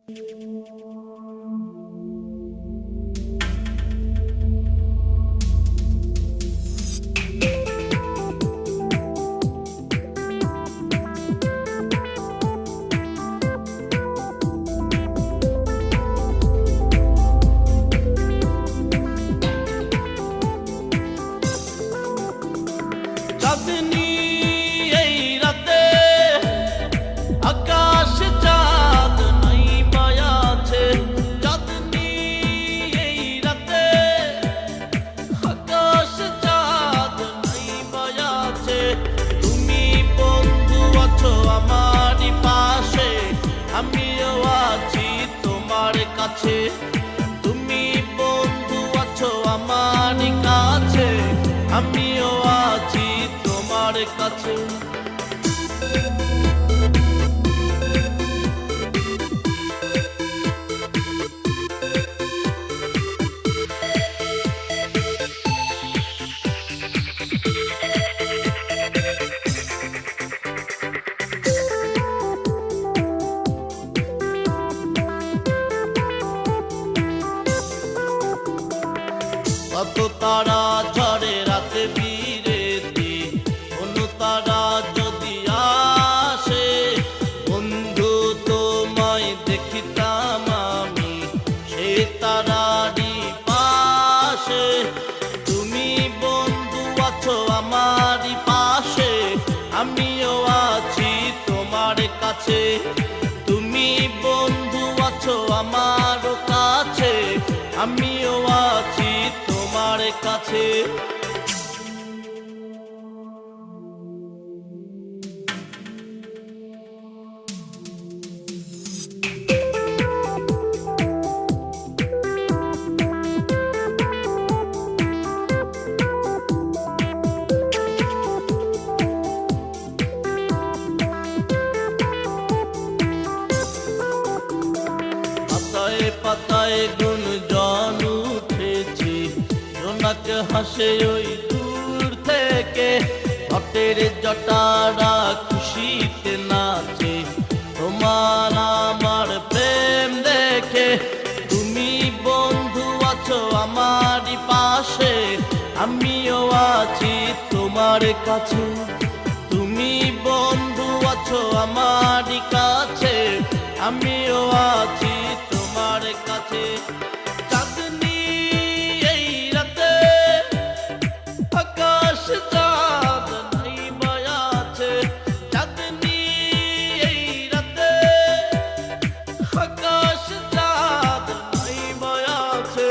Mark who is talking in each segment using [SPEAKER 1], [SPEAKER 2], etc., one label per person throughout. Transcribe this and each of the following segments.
[SPEAKER 1] চাঁদনী এই রাতে আকাশ চাঁদ নাই মায়া আছে। চাঁদনী এই রাতে আকাশ চাঁদ নাই মায়া আছে। তুমি বন্ধু আছো আমারই পাশে, আমিও আছি তোমার কাছে। তুমি বন্ধু আছো আমারই কাছে, আমিও আছি তোমার কাছে। কত তারা ঝরে রাতে বিরেতি, কোনো তারা যদি আসে, বন্ধু তোমায় দেখিতাম আমি সে তারারই পাশে। তুমি বন্ধু আছো আমারই পাশে, আমিও আছি তোমার কাছে। তুমি বন্ধু আছো আমার কাছে, আমিও আছি তোমার কাছে। পাতায় পাতায় গুঞ্জন উঠেছে, জোনাক হাসে ওই দূর থেকে। ঘটের জটারা খুশিতে নাচে তোমার আমার প্রেম দেখে। তুমি বন্ধু আছো আমারই পাশে, আমিও আছি তোমার কাছে। তুমি বন্ধু আছো আমারই কাছে, আমিও আছি তোমার কাছে। চাঁদনী এই রাতে আকাশ চাঁদ নাই মায়া আছে। চাঁদনী এই রাতে আকাশ চাঁদ নাই মায়া আছে।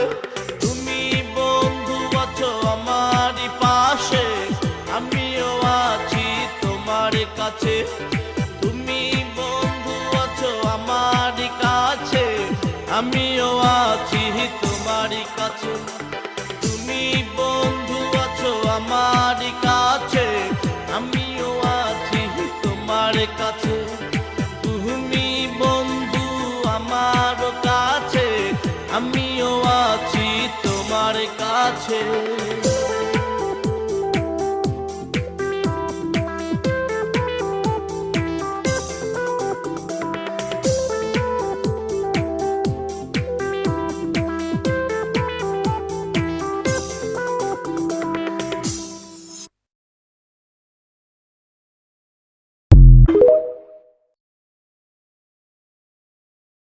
[SPEAKER 1] তুমি বন্ধু আছো আমারই পাশে, আমিও আছি তোমার কাছে। তুমি বন্ধু আছো আমারই কাছে, আমিও আছি তোমার কাছে। তুমি বন্ধু আছো আমারই কাছে, আমিও আছি তোমার কাছে। তুমি বন্ধু আমার কাছে, আমিও আছি তোমার কাছে।